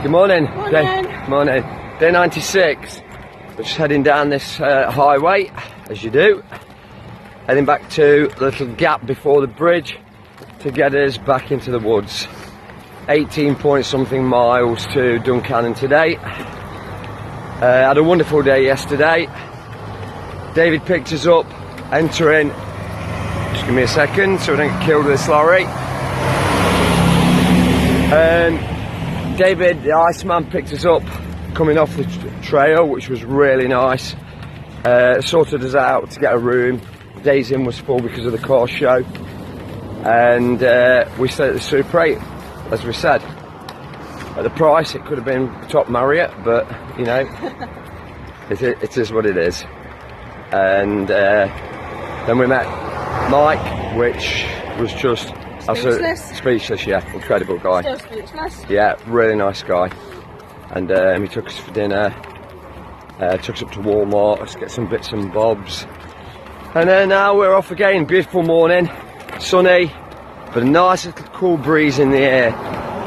Good morning. Morning. Morning. Day 96. We're just heading down this highway, as you do. Heading back to the little gap before the bridge to get us back into the woods. 18 point something miles to Duncannon today. Had a wonderful day yesterday. David picked us up entering. Just give me a second so we don't get killed with this lorry. David, the Iceman, picked us up coming off the trail, which was really nice. Sorted us out to get a room. Days in was full because of the car show, and we stayed at the Super 8, as we said. At the price, it could have been top Marriott, but you know, it is what it is. And then we met Mike, which was just speechless, yeah, incredible guy. Still speechless. Yeah, really nice guy. And he took us for dinner, took us up to Walmart, let's get some bits and bobs. And then now we're off again. Beautiful morning, sunny, but a nice little cool breeze in the air.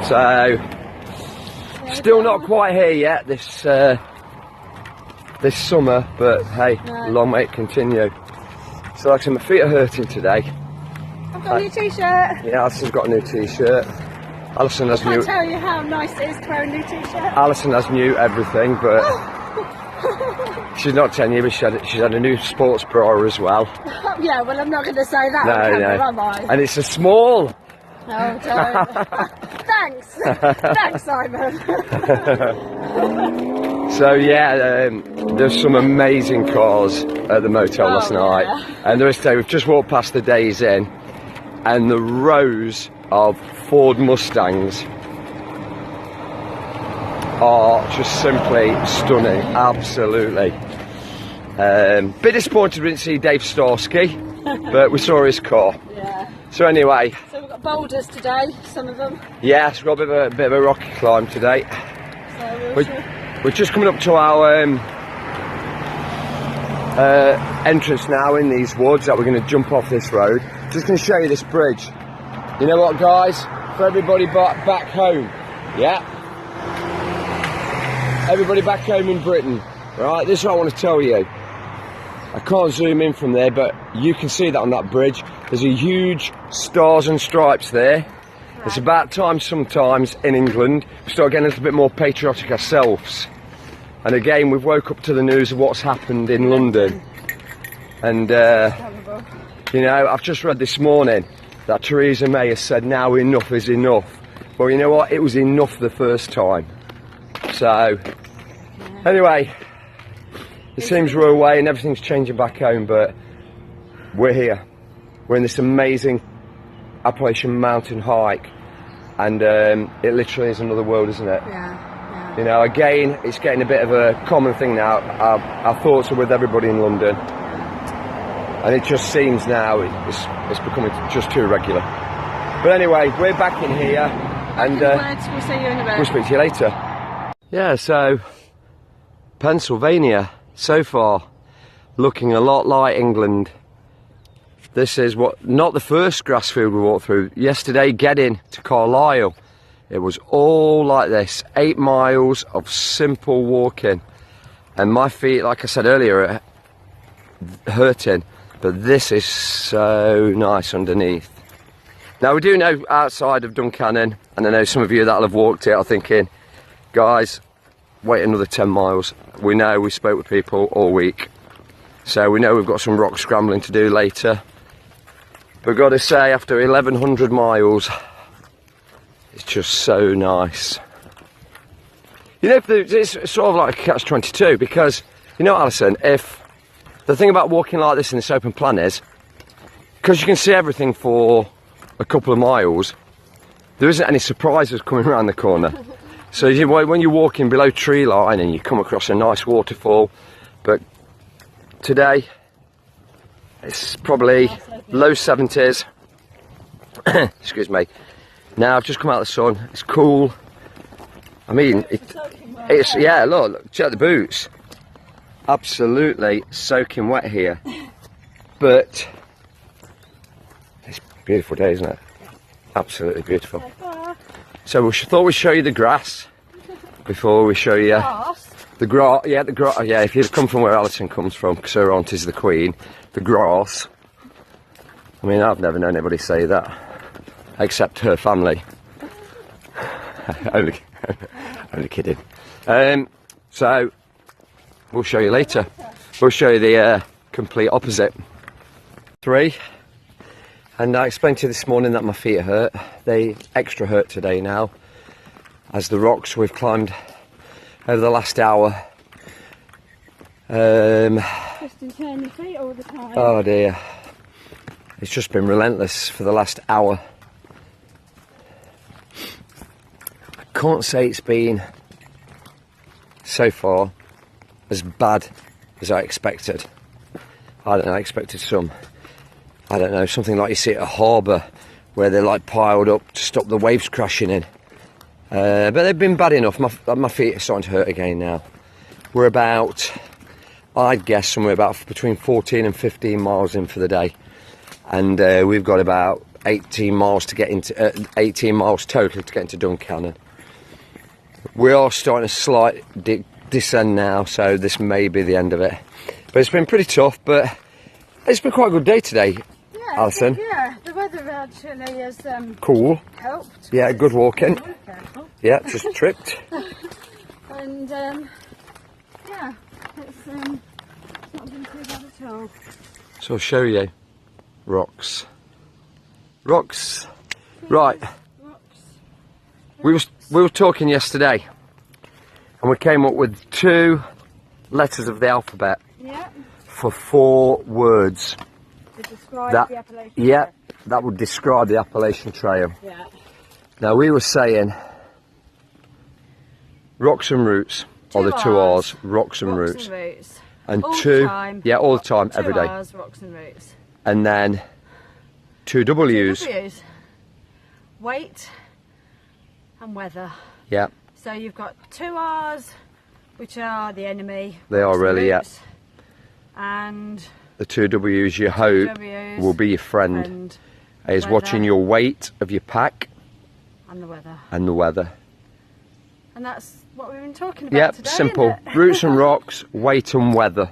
So, still not quite here yet this summer, but hey, long may it continue. So like I said, my feet are hurting today. I've got a new t-shirt. Yeah, Alison's got a new t-shirt. Alison has new. I can't tell you how nice it is to wear a new t-shirt. Alison has new everything, but she's not telling you, but she's had a new sports bra as well. Yeah, well, I'm not going to say that No, on camera, am I? And it's a small. No, don't. Thanks. Thanks, Simon. So yeah, there's some amazing cars at the motel last night, and the rest of the day we've just walked past the Days Inn, and the rows of Ford Mustangs are just simply stunning, absolutely. Bit disappointed we didn't see Dave Starsky, but we saw his car. Yeah. So anyway. So we've got boulders today, some of them. Yeah, it's got a bit of a rocky climb today. So we're just coming up to our entrance now in these woods that we're going to jump off this road. Just going to show you this bridge. You know what, guys? For everybody back home, yeah? Everybody back home in Britain, right? This is what I want to tell you. I can't zoom in from there, but you can see that on that bridge. There's a huge stars and stripes there. It's about time sometimes in England we start getting a little bit more patriotic ourselves. And again, we've woke up to the news of what's happened in London. And, you know, I've just read this morning that Theresa May has said now enough is enough. Well, you know what? It was enough the first time. So, anyway, it seems we're away and everything's changing back home, but we're here. We're in this amazing Appalachian mountain hike, and it literally is another world, isn't it? Yeah. You know, again, it's getting a bit of a common thing now. Our thoughts are with everybody in London, and it just seems now it's becoming just too regular. But anyway, we're back in here, and we'll see you in a bit. We'll speak to you later. Yeah, so Pennsylvania so far looking a lot like England. This is not the first grass field we walked through. Yesterday, getting to Carlisle, it was all like this. 8 miles of simple walking, and my feet, like I said earlier, are hurting, but this is so nice underneath. Now, we do know outside of Duncannon, and I know some of you that'll have walked it are thinking, guys, wait another 10 miles. We know, we spoke with people all week, so we know we've got some rock scrambling to do later. But got to say, after 1,100 miles, it's just so nice. You know, it's sort of like a catch-22, because, you know, Alison, if the thing about walking like this in this open plan is, because you can see everything for a couple of miles, there isn't any surprises coming around the corner. So when you're walking below tree line and you come across a nice waterfall, but today it's probably low 70s. Excuse me. Now I've just come out of the sun. It's cool. I mean, it's yeah. Look, check the boots. Absolutely soaking wet here, but it's a beautiful day, isn't it? Absolutely beautiful. So we thought we'd show you the grass. before we show you Grass. the grass. Yeah, the grass. Yeah, if you'd come from where Alison comes from, because her aunt is the queen, the grass. I mean, I've never known anybody say that, except her family. only kidding. So we'll show you later. We'll show you the complete opposite. 3. And I explained to you this morning that my feet hurt. They extra hurt today now, as the rocks we've climbed over the last hour. Just in turn your feet all the time. Oh dear. It's just been relentless for the last hour. I can't say it's been, so far, as bad as I expected. I don't know, I expected something like you see at a harbour, where they're like piled up to stop the waves crashing in. But they've been bad enough. My feet are starting to hurt again now. We're about, I'd guess, somewhere about between 14 and 15 miles in for the day. And we've got about 18 miles to get into, 18 miles total to get into Duncannon. We are starting a slight descend now, so this may be the end of it. But it's been pretty tough, but it's been quite a good day today, Yeah, Alison. yeah, the weather actually has Cool. helped. Yeah, good walking. Careful. Yeah, just tripped. And yeah, it's not been too bad at all. So I'll show you. Rocks. Rocks. Right. Rocks. We were talking yesterday, and we came up with 2 letters of the alphabet Yeah, for 4 words. to describe That, the Appalachian. yeah, that would describe the Appalachian Trail. Yeah. Now we were saying rocks and roots, or the 2 R's, rocks and roots, And roots. and All the 2, time. yeah, all the time, 2 every day, R's, rocks and roots. and then 2 W's. W's. Weight and weather. Yeah, So you've got 2 R's, which are the enemy. They are rocks and really, yeah. roots, And the 2 W's you hope W's will be your friend. and Is weather. watching your weight of your pack the weather. and the weather. And that's what we've been talking about Yep, today. simple. Isn't it? Roots and rocks, weight and weather.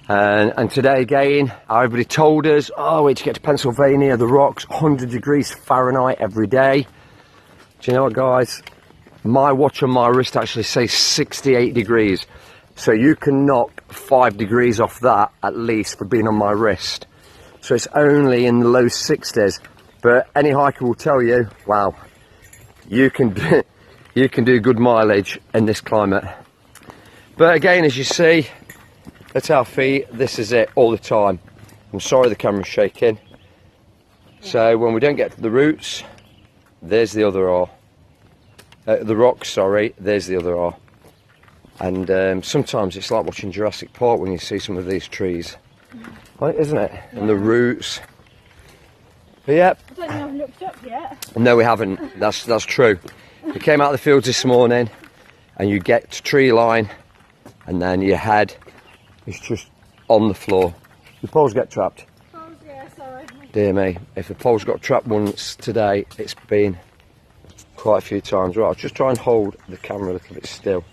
And today again, everybody told us, oh, wait to get to Pennsylvania, the rocks, 100 degrees Fahrenheit every day. Do you know what, guys? My watch on my wrist actually says 68 degrees. So you can knock 5 degrees off that, at least, for being on my wrist. So it's only in the low 60s. But any hiker will tell you, wow, you can do good mileage in this climate. But again, as you see, at our feet, this is it all the time. I'm sorry the camera's shaking. So when we don't get to the roots, there's the other R. The rocks, sorry, there's the other R. And sometimes it's like watching Jurassic Park when you see some of these trees. Right, isn't it? Yeah. And the roots. But yeah. I don't know I've looked up yet. No, we haven't. That's true. We came out of the fields this morning, and you get to tree line, and then your head is just on the floor. The poles get trapped. Oh, yeah, sorry. Dear me, if the poles got trapped once today, it's been quite a few times. Right, I'll just try and hold the camera a little bit still.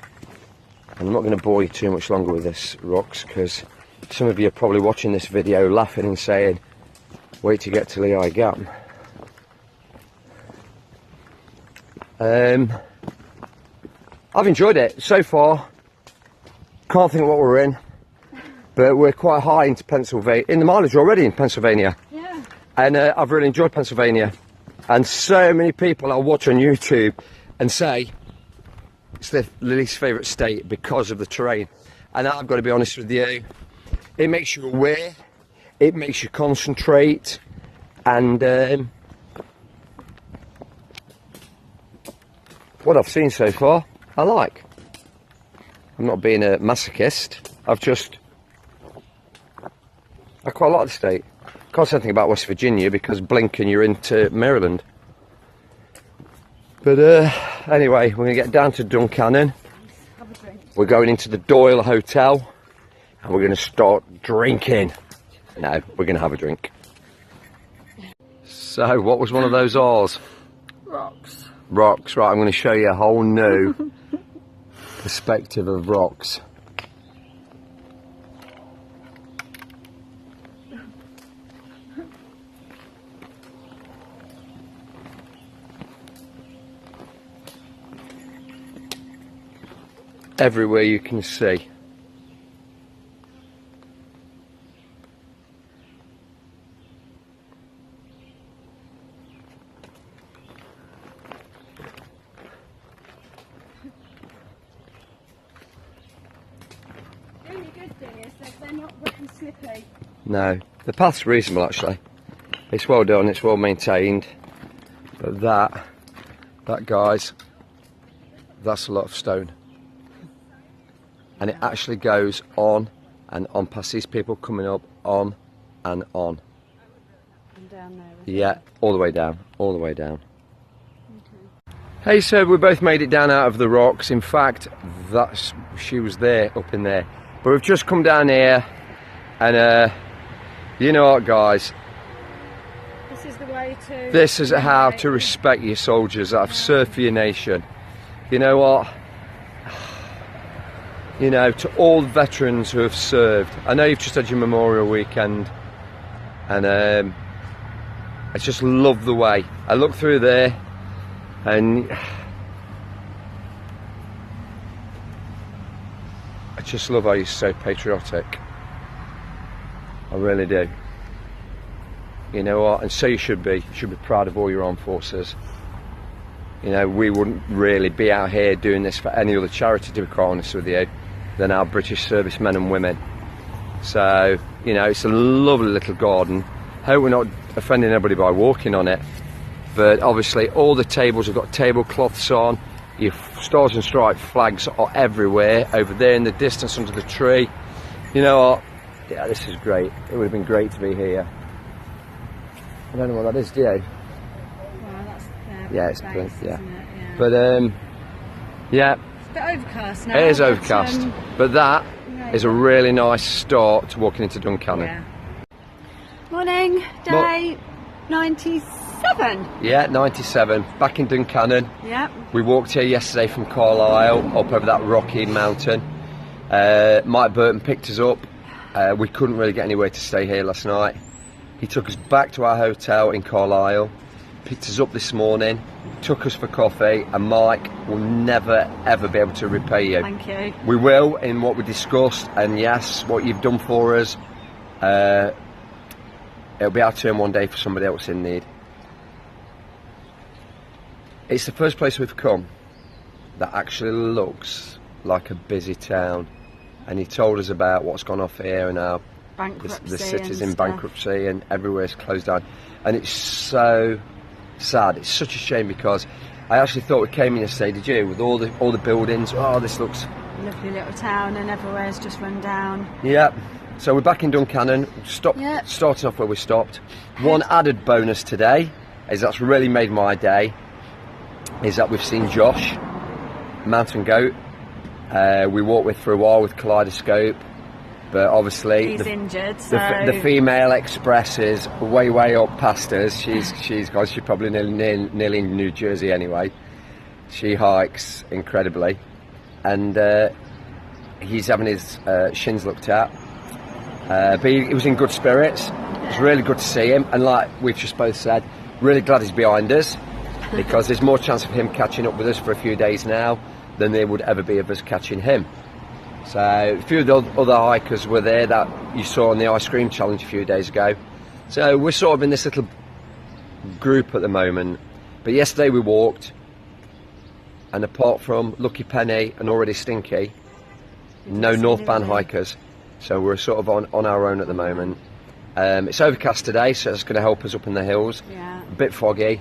And I'm not going to bore you too much longer with this, rocks, because some of you are probably watching this video laughing and saying, wait to get to Lehigh Gap. I've enjoyed it so far. Can't think of what we're in, but we're quite high into Pennsylvania, in the mileage already in Pennsylvania. Yeah. And I've really enjoyed Pennsylvania. And so many people I watch on YouTube and say it's their least favourite state because of the terrain. And I've got to be honest with you, it makes you aware, it makes you concentrate, and what I've seen so far, I like. I'm not being a masochist, I quite like the state. Can't say anything about West Virginia because blink and you're into Maryland. But anyway, we're going to get down to Duncannon. Have a drink. We're going into the Doyle Hotel and we're going to start drinking. No, we're going to have a drink. So, what was one of those R's? Rocks. Rocks. Right, I'm going to show you a whole new perspective of rocks. Everywhere you can see. The only good thing is that they're not wet and slippy. No, the path's reasonable actually. It's well done, it's well maintained. But that guys, that's a lot of stone. And it actually goes on and on past these people coming up, on and on. And down there. Yeah, all the way down, all the way down. Okay. Hey, so we both made it down out of the rocks. In fact, she was there, up in there. But we've just come down here, and you know what, guys? This is the way to... This is how to respect your soldiers that have served for your nation. You know what? You know, to all the veterans who have served. I know you've just had your Memorial Weekend, and I just love the way. I look through there, and I just love how you're so patriotic. I really do. You know what? And so you should be. You should be proud of all your armed forces. You know, we wouldn't really be out here doing this for any other charity, to be quite honest with you, than our British servicemen and women. So, you know, it's a lovely little garden. Hope we're not offending anybody by walking on it. But obviously all the tables have got tablecloths on. Your Stars and Stripes flags are everywhere. Over there in the distance under the tree. You know what? Yeah, this is great. It would have been great to be here. I don't know what that is, do you? Well, that's yeah, it's base, yeah. Isn't it? Yeah. But yeah. It's a bit overcast now. It is overcast, but that yeah, is a really nice start to walking into Duncannon. Yeah. Morning, day 97. Yeah, 97. Back in Duncannon. Yep. We walked here yesterday from Carlisle up over that rocky mountain. Mike Burton picked us up. We couldn't really get anywhere to stay here last night. He took us back to our hotel in Carlisle, picked us up this morning, took us for coffee, and Mike will never ever be able to repay you. Thank you. We will, in what we discussed, and yes, what you've done for us, it'll be our turn one day for somebody else in need. It's the first place we've come that actually looks like a busy town, and he told us about what's gone off here and how the city's in bankruptcy and everywhere's closed down, and it's so sad. It's such a shame, because I actually thought we came in yesterday, did you, with all the buildings. Oh, this looks lovely little town, and everywhere's just run down. Yeah. So we're back in Duncannon. Starting off where we stopped. One added bonus today is that's really made my day. Is that we've seen Josh, mountain goat. We walked with for a while with Kaleidoscope. But obviously he's injured, so the female express is way up past us. She's probably nearly in New Jersey anyway. She hikes incredibly, and he's having his shins looked at. But he was in good spirits. It was really good to see him, and like we've just both said, really glad he's behind us, because there's more chance of him catching up with us for a few days now than there would ever be of us catching him. So a few of the other hikers were there that you saw on the ice cream challenge a few days ago. So we're sort of in this little group at the moment. But yesterday we walked, and apart from Lucky Penny and Already Stinky, no northbound hikers. So we're sort of on our own at the moment. It's overcast today, so it's going to help us up in the hills. Yeah. A bit foggy.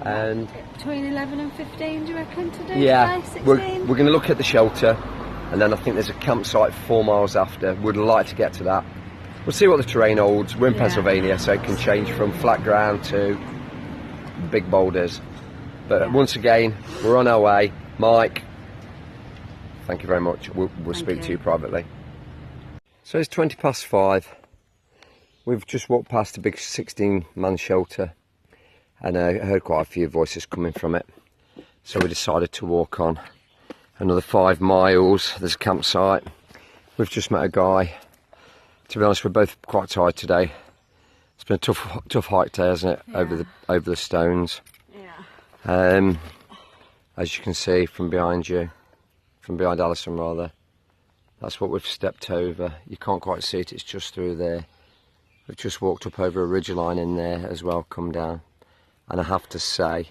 And between 11 and 15, do you reckon, today? Yeah, today, we're going to look at the shelter. And then I think there's a campsite 4 miles after. We'd like to get to that. We'll see what the terrain holds. We're in Pennsylvania, so it can change from flat ground to big boulders. But once again, we're on our way. Mike, thank you very much. We'll speak to you privately. So it's 5:20. We've just walked past a big 16-man shelter, and I heard quite a few voices coming from it. So we decided to walk on. another 5 miles. There's a campsite. We've just met a guy. To be honest, we're both quite tired today. It's been a tough hike today, hasn't it? Yeah. Over the stones. Yeah. As you can see from behind you, from behind Alison rather, that's what we've stepped over. You can't quite see it, it's just through there. We've just walked up over a ridgeline in there as well, come down. And I have to say,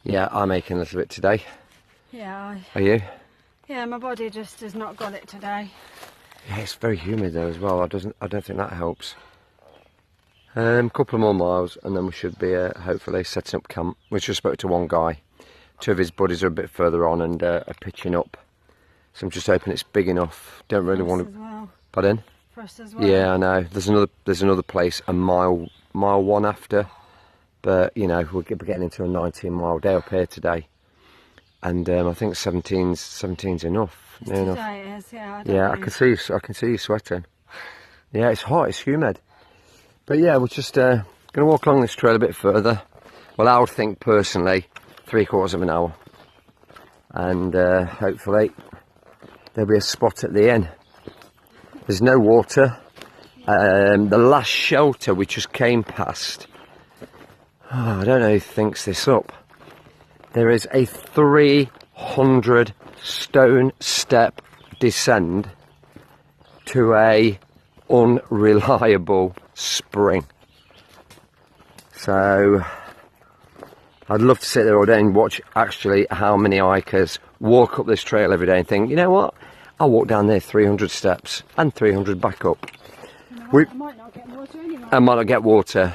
yeah, I'm aching a little bit today. Yeah. Are you? Yeah, my body just has not got it today. Yeah, it's very humid though as well. I don't think that helps. Couple of more miles and then we should be hopefully setting up camp. We just spoke to one guy. 2 of his buddies are a bit further on and are pitching up. So I'm just hoping it's big enough. Don't really want to. Well. Pardon? For us as well. Yeah, I know. There's another place a mile one after, but you know we're getting into a 19-mile day up here today, and I think 17's enough. Near enough. Today it is, yeah. Yeah, I can see you sweating. Yeah, it's hot. It's humid. But yeah, we're just going to walk along this trail a bit further. Well, I would think personally 3/4 of an hour, and hopefully there'll be a spot at the end. There's no water. The last shelter we just came past, I don't know who thinks this up. There is a 300 stone step descent to a unreliable spring. So I'd love to sit there all day and watch actually how many hikers walk up this trail every day and think, you know what? I'll walk down there 300 steps and 300 back up. I might not get water anyway. I might not get water.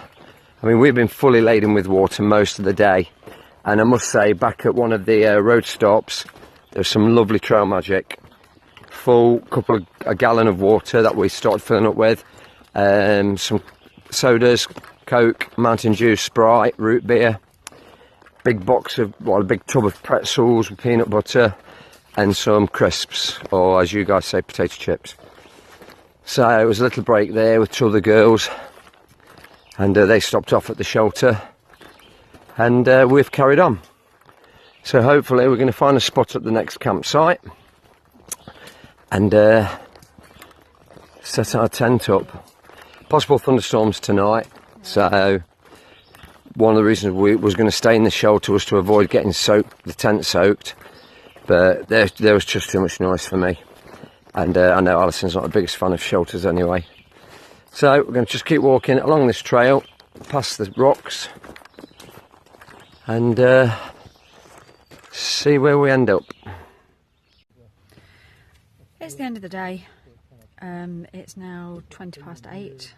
I mean, we've been fully laden with water most of the day. And I must say, back at one of the road stops, there's some lovely trail magic. A gallon of water that we started filling up with. Some sodas, Coke, Mountain Dew, Sprite, root beer. A big tub of pretzels with peanut butter. And some crisps, or as you guys say, potato chips. So it was a little break there with 2 other girls, and they stopped off at the shelter, and we've carried on. So hopefully we're going to find a spot at the next campsite, and set our tent up. Possible thunderstorms tonight, so one of the reasons we was going to stay in the shelter was to avoid getting the tent soaked. But there was just too much noise for me, and I know Alison's not the biggest fan of shelters anyway. So we're going to just keep walking along this trail, past the rocks, and see where we end up. It's the end of the day. It's now 8:20.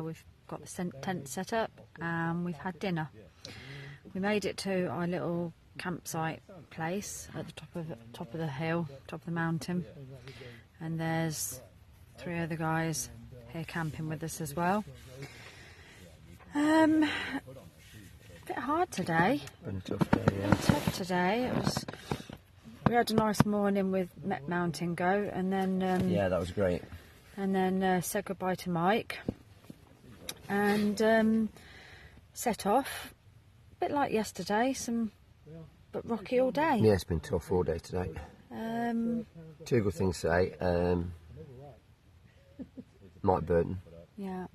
We've got the tent set up and we've had dinner. We made it to our little campsite place at the top of the hill, top of the mountain, and there's 3 other guys here camping with us as well. A bit hard today. Been a tough day, yeah. Tough today. We had a nice morning with Met Mountain Go, and then Yeah, that was great. And then said goodbye to Mike, and set off. A bit like yesterday, but rocky all day. Yeah, it's been tough all day today. 2 good things to say. Mike Burton. Yeah.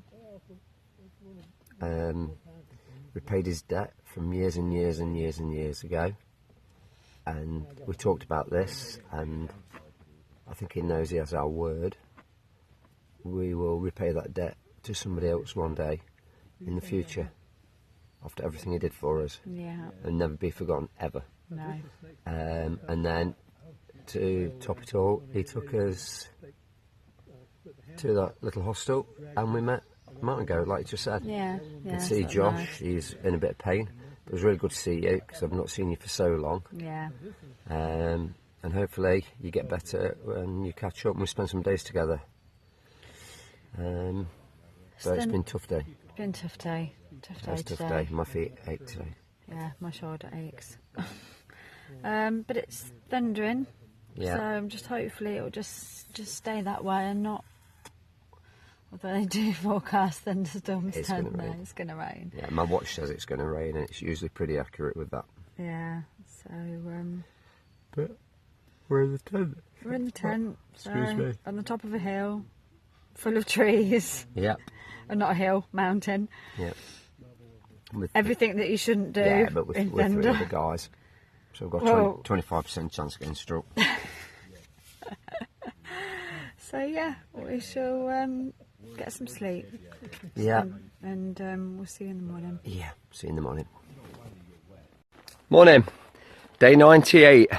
Repaid his debt from years and years and years and years ago. And we talked about this, and I think he knows he has our word. We will repay that debt to somebody else one day in the future, after everything he did for us. Yeah. And never be forgotten, ever. No. And then, to top it all, he took us to that little hostel, and we met Mountain Goat, like you just said. Yeah. You can see Josh, nice. He's in a bit of pain. It was really good to see you, because I've not seen you for so long. Yeah. And hopefully you get better and you catch up and we spend some days together. But it's been a tough day. It's been a tough day. It's a tough day. My feet ache today. Yeah, my shoulder aches. But it's thundering. Yeah. So I'm just hopefully it'll just stay that way and not. Although they do forecast thunderstorms, It's don't gonna they? rain. It's going to rain. Yeah, my watch says it's going to rain, and it's usually pretty accurate with that. Yeah. So But We're in the tent. We're in the tent. Excuse me. On the top of a hill, full of trees. Yep. And not a hill, mountain. Yep. Everything that you shouldn't do. Yeah, but with in three thunder. other guys. So we've got 25% chance of getting struck. So yeah, we shall get some sleep. Yeah. And we'll see you in the morning. Yeah, see you in the morning. Morning. Day 98.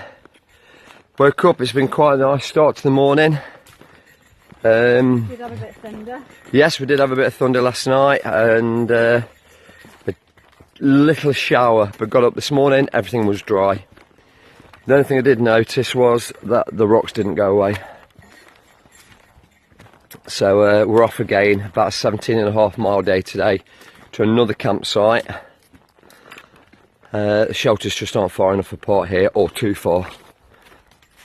Woke up, it's been quite a nice start to the morning. We did have a bit of thunder. Yes, we did have a bit of thunder last night and a little shower, but got up this morning, everything was dry. The only thing I did notice was that the rocks didn't go away. So we're off again, about a 17.5 mile day today to another campsite. The shelters just aren't far enough apart here, or too far.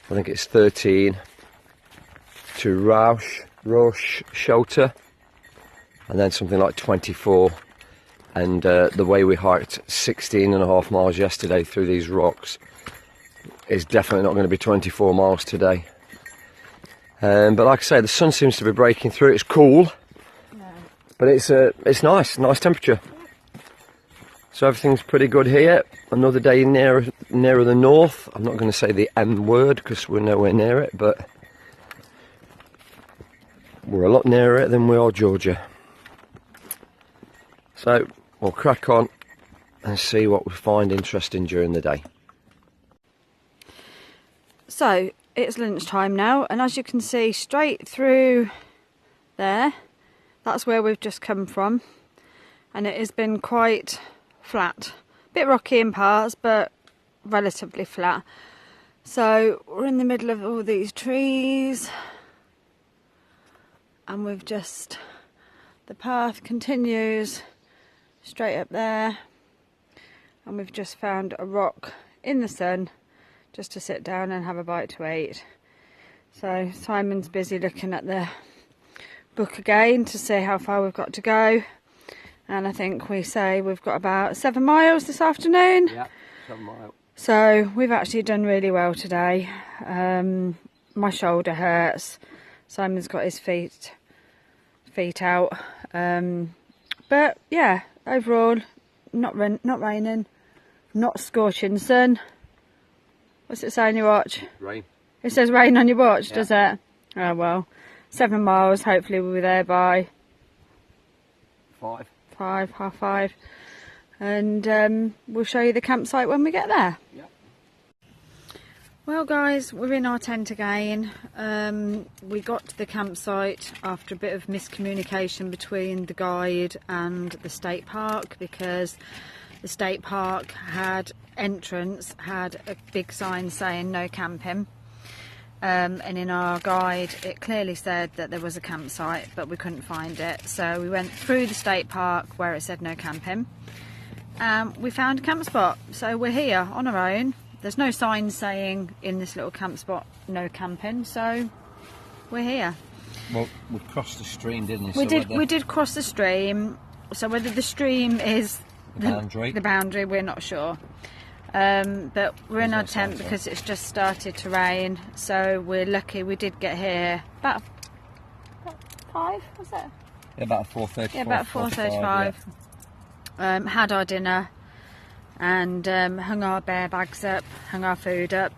I think it's 13 to Rausch shelter, and then something like 24. And the way we hiked 16.5 miles yesterday through these rocks is definitely not going to be 24 miles today. But like I say, the sun seems to be breaking through. It's cool, but it's nice temperature. So everything's pretty good here. Another day nearer the north. I'm not going to say the M word because we're nowhere near it, but we're a lot nearer it than we are Georgia. So we'll crack on and see what we find interesting during the day. So it's lunchtime now, and as you can see straight through there, that's where we've just come from, and it has been quite flat, a bit rocky in parts but relatively flat. So we're in the middle of all these trees, and the path continues straight up there, and we've just found a rock in the sun just to sit down and have a bite to eat. So Simon's busy looking at the book again to see how far we've got to go, and I think we say we've got about 7 miles this afternoon. Yeah, 7 miles. So we've actually done really well today. My shoulder hurts. Simon's got his feet out. But yeah, overall, not raining, not scorching sun. What's it say on your watch? Rain. It says rain on your watch, Yeah. does it? Oh well, 7 miles. Hopefully we'll be there by 5. 5:30, and we'll show you the campsite when we get there. Yeah. Well guys, we're in our tent again. We got to the campsite after a bit of miscommunication between the guide and the state park, because the state park had a big sign saying no camping, and in our guide it clearly said that there was a campsite, but we couldn't find it. So we went through the state park where it said no camping. We found a camp spot, so we're here on our own. There's no sign saying in this little camp spot no camping, so we're here. Well, we crossed the stream, didn't We did cross the stream, so whether the stream is the boundary, we're not sure. But we're in our tent because it's just started to rain, so we're lucky we did get here about 5, was it? Yeah, about 4:30. Yeah, about 4:35. Yeah. Had our dinner and hung our bear bags up, hung our food up,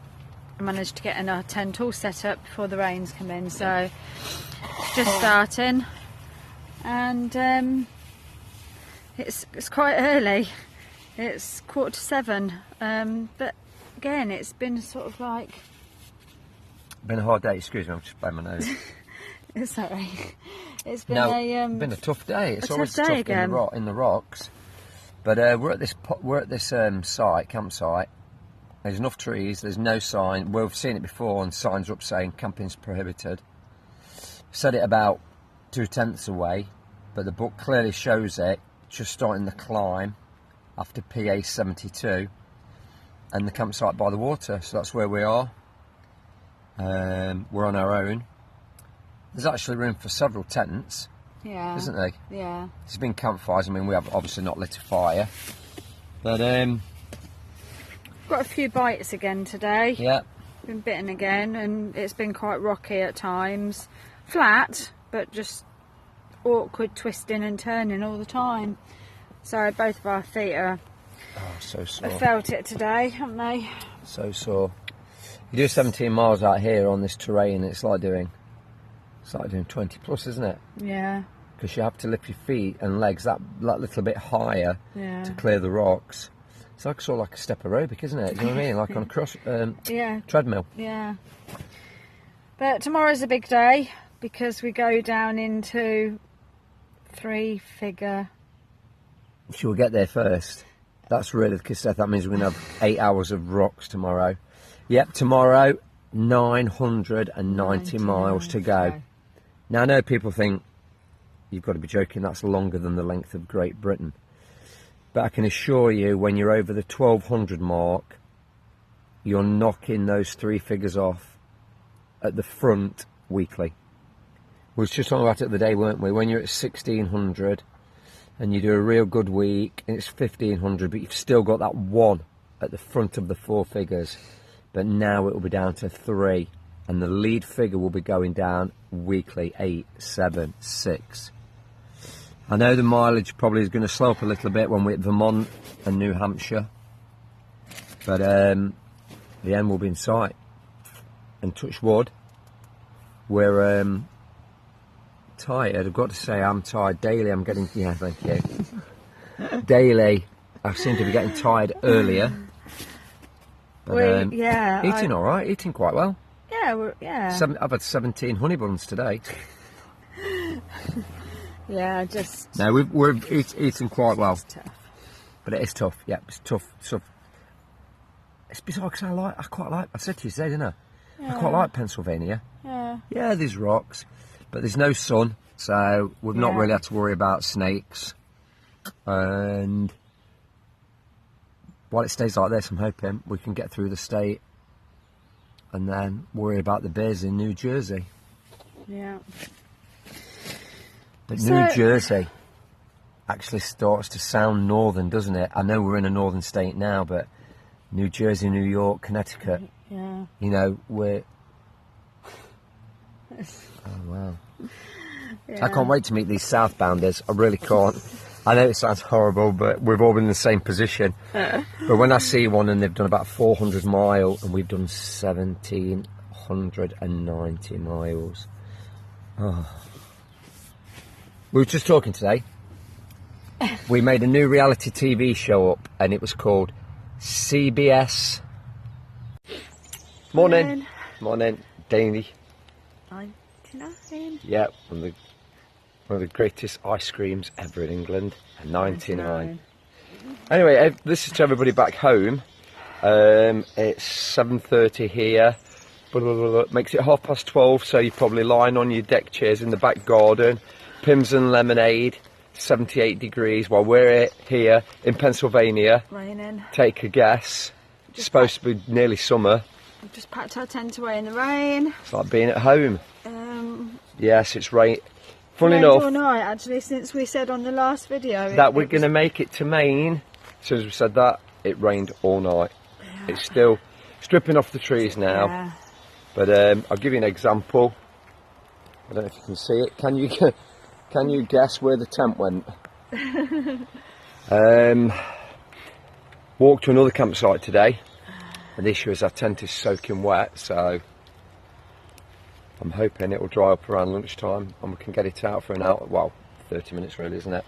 and managed to get in our tent all set up before the rains come in. So just starting, and it's quite early. It's 6:45, but again it's been sort of like Been a hard day. Excuse me, I'm just blowing my nose. sorry. It's been been a tough day. It's a always tough day tough again. in the rocks. But we're at this campsite. There's enough trees. There's no sign. We've seen it before, and signs are up saying camping's prohibited. Said it about 2/10 away, but the book clearly shows it just starting the climb after PA 72, and the campsite by the water. So that's where we are. We're on our own. There's actually room for several tents. Yeah. Isn't there? Yeah. There's been campfires. I mean, we have obviously not lit a fire, but got a few bites again today. yeah. been bitten again, and it's been quite rocky at times. Flat, but just awkward twisting and turning all the time. So both of our feet are so sore. have felt it today, haven't they? So sore. You do 17 miles out here on this terrain, it's like doing 20 plus, isn't it? Yeah. Because you have to lift your feet and legs that little bit higher to clear the rocks. It's like sort of like a step aerobic, isn't it? Do you know what I mean? Like on a treadmill. Yeah. But tomorrow's a big day because we go down into 3-figure. Should we get there first? That's really the cassette. That means we're going to have 8 hours of rocks tomorrow. Yep, tomorrow, 990 miles to go. Now, I know people think, you've got to be joking, that's longer than the length of Great Britain. But I can assure you, when you're over the 1200 mark, you're knocking those 3 figures off at the front weekly. We were just talking about it the other day, weren't we? When you're at 1600 and you do a real good week and it's 1500, but you've still got that 1 at the front of the 4 figures. But now it will be down to 3, and the lead figure will be going down weekly, 8, 7, 6. I know the mileage probably is going to slow up a little bit when we're at Vermont and New Hampshire, but the end will be in sight. And touch wood, we're tired. I've got to say I'm tired daily. I'm getting, yeah, thank you. Daily, I seem to be getting tired earlier. But, eating all right, eating quite well. Yeah, I've had 17 honey buns today. Yeah, just... No, we're eating quite well. It's tough. But it is tough, yeah, it's tough. It's bizarre because I quite like, I said to you today, didn't I? Yeah. I quite like Pennsylvania. Yeah. Yeah, there's rocks, but there's no sun, so we've not really had to worry about snakes. And while it stays like this, I'm hoping we can get through the state and then worry about the bears in New Jersey. Yeah. But New Jersey actually starts to sound northern, doesn't it? I know we're in a northern state now, but New Jersey, New York, Connecticut, you know, we're... Oh, wow. Yeah. I can't wait to meet these southbounders. I really can't. I know it sounds horrible, but we've all been in the same position. But when I see one and they've done about 400 miles and we've done 1,790 miles. Oh. We were just talking today. We made a new reality TV show up and it was called CBS. Morning. Morning, Danny. 99. Yeah, one of the greatest ice creams ever in England. 99. Anyway, this is to everybody back home. It's 7:30 here. Makes it 12:30, so you're probably lying on your deck chairs in the back garden. Pims and lemonade, 78 degrees, while we're here in Pennsylvania. Raining. Take a guess. It's supposed to be nearly summer. We've just packed our tent away in the rain. It's like being at home. Yes, it's rain. Funnily rained enough, all night actually, since we said on the last video that we're going to make it to Maine. As soon as we said that, it rained all night. Yeah. It's still stripping off the trees now. Yeah. But I'll give you an example. I don't know if you can see it. Can you guess where the tent went? Walked to another campsite today. And the issue is our tent is soaking wet, so I'm hoping it will dry up around lunchtime and we can get it out for an hour. Well, 30 minutes really, isn't it?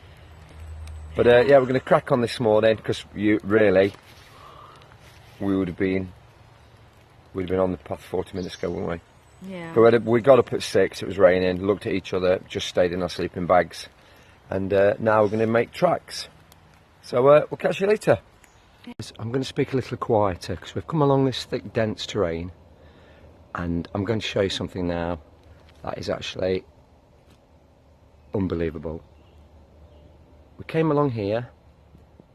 But yeah, we're going to crack on this morning because we would have been on the path 40 minutes ago, wouldn't we? Yeah. But we got up at 6, it was raining, looked at each other, just stayed in our sleeping bags. And now we're going to make tracks. So we'll catch you later. I'm going to speak a little quieter because we've come along this thick, dense terrain. And I'm going to show you something now that is actually unbelievable. We came along here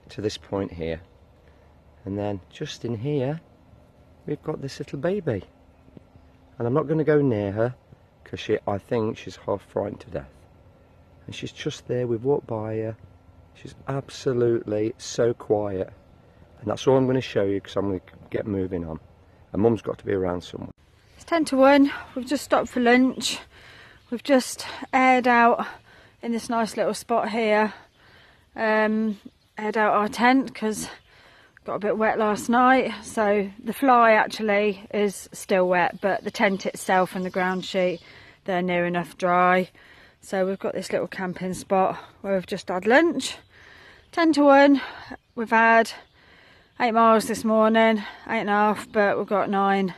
to this point here. And then just in here, we've got this little baby. And I'm not going to go near her because I think she's half frightened to death. And she's just there, we've walked by her. She's absolutely so quiet. And that's all I'm going to show you because I'm going to get moving on. and Mum's got to be around somewhere. It's 10 to 1. We've just stopped for lunch. We've just aired out in this nice little spot here. Aired out our tent because got a bit wet last night. So the fly actually is still wet, but the tent itself and the ground sheet, they're near enough dry. So we've got this little camping spot where we've just had lunch. 10 to 1. We've had 8 miles this morning, 8.5, but we've got 9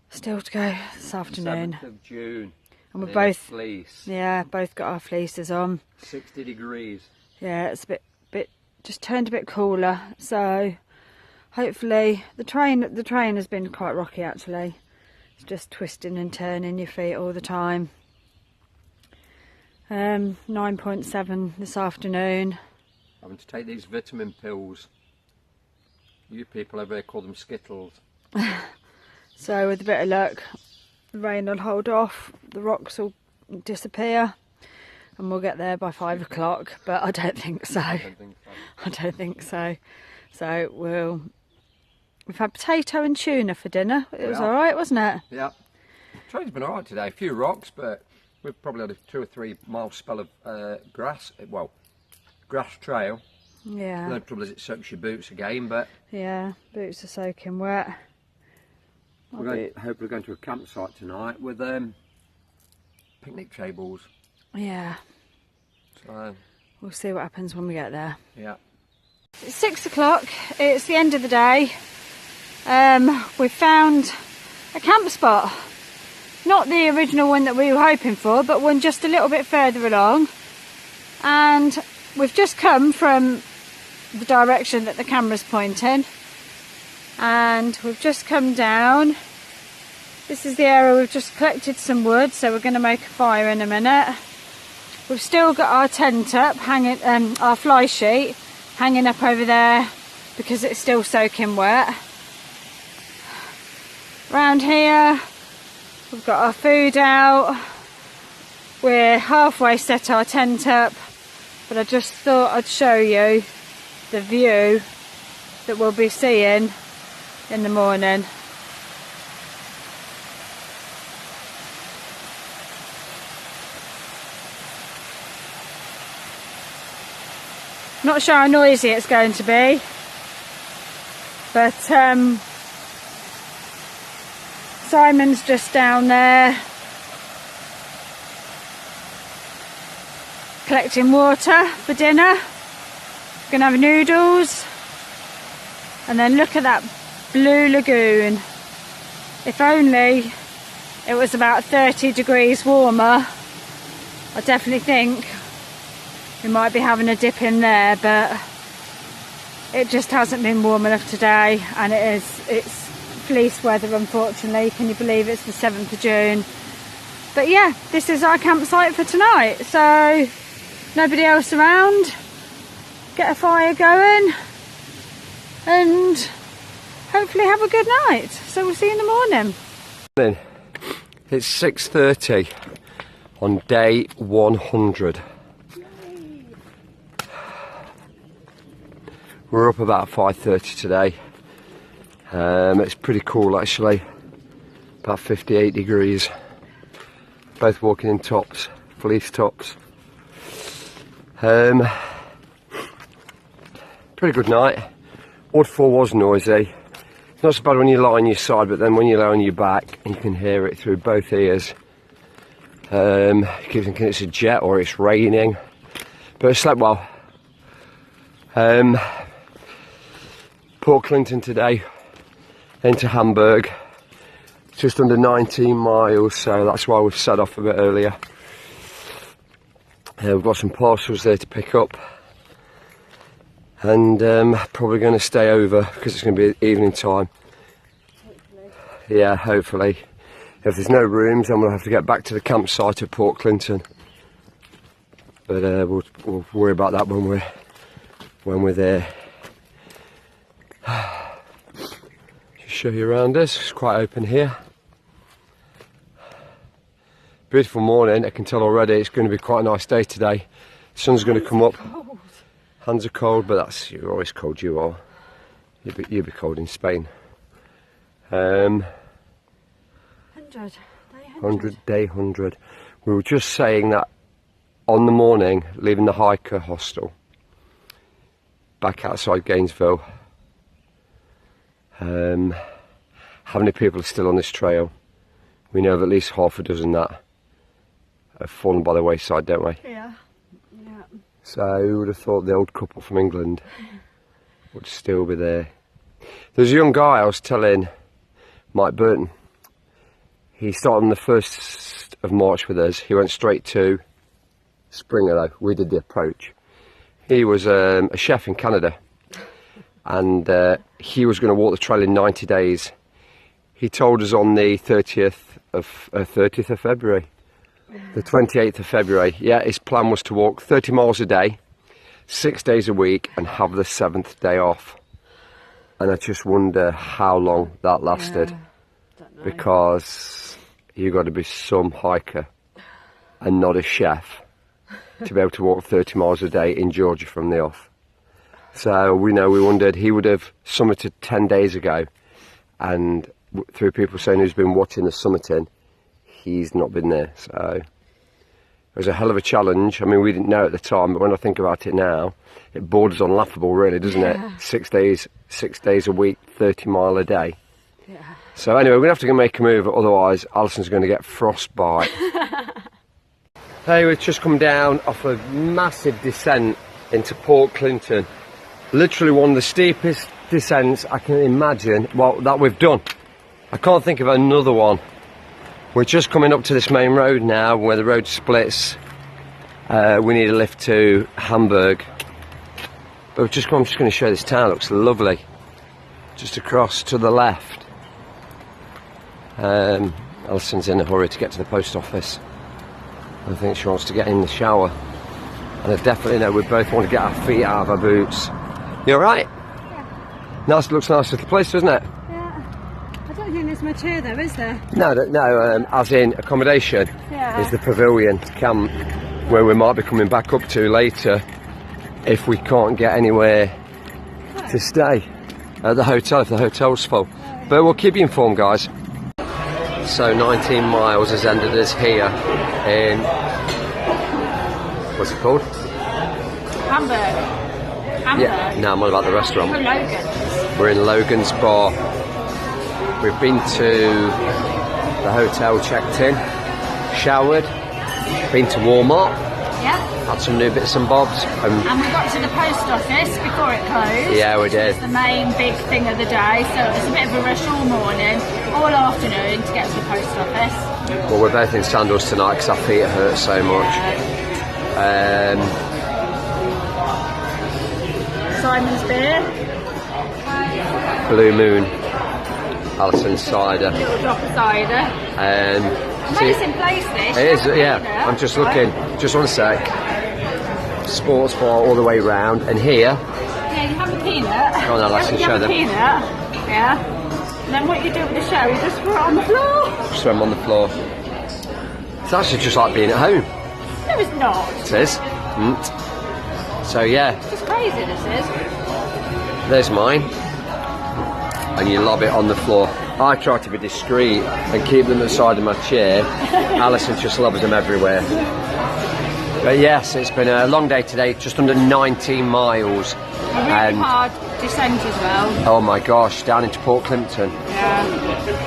still to go this afternoon. 7th of June. And we're both, fleece. yeah, both got our fleeces on. 60 degrees. Yeah, it's a bit, just turned a bit cooler. So hopefully the train has been quite rocky actually. It's just twisting and turning your feet all the time. 9.7 this afternoon. Having to take these vitamin pills. You people over there call them Skittles. So with a bit of luck, the rain will hold off, the rocks will disappear, and we'll get there by 5 o'clock, but I don't think so. I don't think so. So we've had potato and tuna for dinner. It was alright, wasn't it? Yeah. Train's been alright today. A few rocks, but we've probably had a 2 or 3 mile spell of grass. Well, grass trail. Yeah. No trouble is it soaks your boots again, but yeah, boots are soaking wet. Hopefully going to a campsite tonight with picnic tables. Yeah. So we'll see what happens when we get there. Yeah. It's 6 o'clock. It's the end of the day. We found a camp spot. Not the original one that we were hoping for, but one just a little bit further along. And we've just come from the direction that the camera's pointing. And we've just come down. This is the area we've just collected some wood, so we're going to make a fire in a minute. We've still got our tent up, hanging, our fly sheet hanging up over there because it's still soaking wet. Around here we've got our food out. We're halfway set our tent up, but I just thought I'd show you the view that we'll be seeing in the morning. Not sure how noisy it's going to be, but Simon's just down there collecting water for dinner. We're gonna have noodles, and then look at that blue lagoon. If only it was about 30 degrees warmer, I definitely think we might be having a dip in there, but it just hasn't been warm enough today, and it's fleece weather, unfortunately. Can you believe it's the 7th of June? But yeah, this is our campsite for tonight, so nobody else around. Get a fire going and hopefully have a good night. So we'll see you in the morning. It's 6:30 on day 100. We're up about 5:30 today. It's pretty cool actually, about 58 degrees. Both walking in tops, fleece tops. Pretty good night. Waterfall was noisy. It's not so bad when you lie on your side, but then when you lie on your back, you can hear it through both ears. You keep thinking it's a jet or it's raining, but I slept well. Port Clinton today, into Hamburg, just under 19 miles, so that's why we've set off a bit earlier. We've got some parcels there to pick up, and probably going to stay over because it's going to be evening time. Hopefully. Yeah, hopefully. If there's no rooms, then we'll have to get back to the campsite at Port Clinton. But we'll worry about that when we're there. Just show you around us. It's quite open here. Beautiful morning. I can tell already it's going to be quite a nice day today. The sun's going to come up. Cold. Hands are cold, but you're always cold. You are. You'll be cold in Spain. 100. Day 100. We were just saying that on the morning, leaving the hiker hostel, back outside Gainesville, how many people are still on this trail? We know of at least half a dozen that have fallen by the wayside, don't we? Yeah. So who would have thought the old couple from England would still be there? There's a young guy I was telling, Mike Burton. He started on the 1st of March with us. He went straight to Springer though. We did the approach. He was a chef in Canada, and he was going to walk the trail in 90 days. He told us on the 30th of February. The 28th of February, yeah, his plan was to walk 30 miles a day, 6 days a week, and have the 7th day off. And I just wonder how long that lasted, because you've got to be some hiker and not a chef to be able to walk 30 miles a day in Georgia from the off. So we wondered, he would have summited 10 days ago, and through people saying who's been watching the summiting, he's not been there. So it was a hell of a challenge. I mean, we didn't know at the time, but when I think about it now, it borders on laughable, really, doesn't it? 6 days a week, 30 mile a day. Yeah. So anyway, we're going to have to make a move, otherwise Alison's going to get frostbite. Hey, we've just come down off a massive descent into Port Clinton. Literally one of the steepest descents I can imagine, well, that we've done. I can't think of another one. We're just coming up to this main road now, where the road splits. We need a lift to Hamburg. But I'm just going to show you this town. It looks lovely. Just across to the left. Alison's in a hurry to get to the post office. I think she wants to get in the shower. And I definitely know we both want to get our feet out of our boots. You alright? Yeah. Nice, looks a nice little place, doesn't it? I don't think there's much here though, is there? No, as in accommodation is the pavilion camp, where we might be coming back up to later if we can't get anywhere to stay at the hotel, if the hotel's full. But we'll keep you informed, guys. So 19 miles has ended us here in, what's it called? Hamburg. Yeah, no, I'm on about the restaurant. We're Logan's. We're in Logan's Bar. We've been to the hotel, checked in, showered, been to Walmart, had some new bits and bobs. And we got to the post office before it closed. Yeah, we did. It's the main big thing of the day, so it was a bit of a rush all morning, all afternoon to get to the post office. Well, we're both in sandals tonight because our feet hurt so much. Simon's beer. Blue Moon. Alison's cider. Little drop of cider. Amazing place this. It is, yeah. I'm just looking. Just one sec. Sports bar all the way round, and here. Yeah, you have a peanut. Go on, Alison, show them. Peanut. Yeah. And then what you do with the show, you just throw it on the floor. Just throw them on the floor. It's actually just like being at home. No, it's not. It is. So yeah. It's just crazy. This is. There's mine. And you lob it on the floor. I try to be discreet and keep them at the side of my chair. Alison just lobs them everywhere. But yes, it's been a long day today, just under 19 miles. A really hard descent as well. Oh my gosh, down into Port Clinton. Yeah.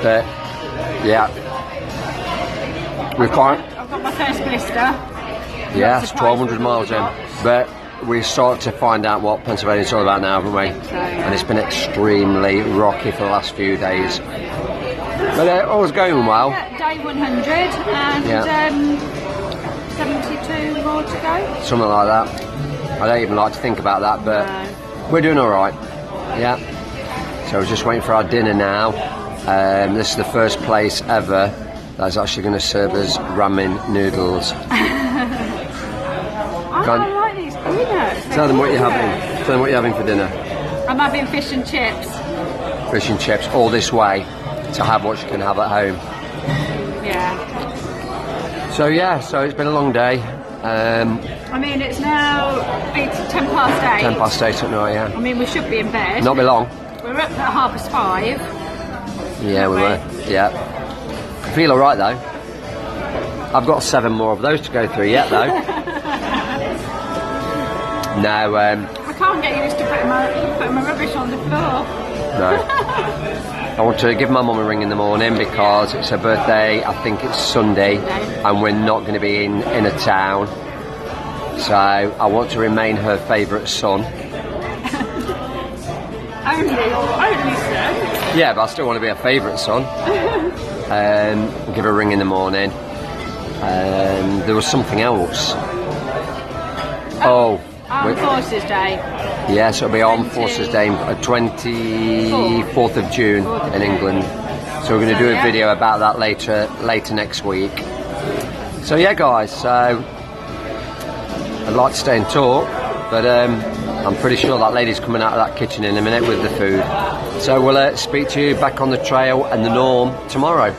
But yeah. I've got my first blister. Yes, 1,200 miles in. But we start to find out what Pennsylvania's all about now, haven't we? So, yeah. And it's been extremely rocky for the last few days. But all's going well. Yeah, day 100 and 72 more to go. Something like that. I don't even like to think about that, but we're doing all right. Yeah. So we're just waiting for our dinner now. This is the first place ever that's actually going to serve us ramen noodles. I like these peanuts. Tell them what you're having. Tell them what you're having for dinner. I'm having fish and chips. Fish and chips all this way to have what you can have at home. Yeah. So yeah, so it's been a long day. I mean, it's now 10 past 8. 10 past 8 at night, yeah. I mean, we should be in bed. Not be long. We're up at 5:30. Yeah, we were. Yeah. I feel alright though. I've got 7 more of those to go through yet though. No, I can't get used to putting my rubbish on the floor. no. I want to give my mum a ring in the morning because it's her birthday. I think it's Sunday, and we're not going to be in a town. So I want to remain her favourite son. Only son. Yeah, but I still want to be a favourite son. Give her a ring in the morning. There was something else. Armed Forces Day. Yes, it'll be Armed Forces Day, 24th of June in England. So we're going to do a video about that later next week. So yeah, guys. So I'd like to stay and talk, but I'm pretty sure that lady's coming out of that kitchen in a minute with the food. So we'll speak to you back on the trail and the norm tomorrow.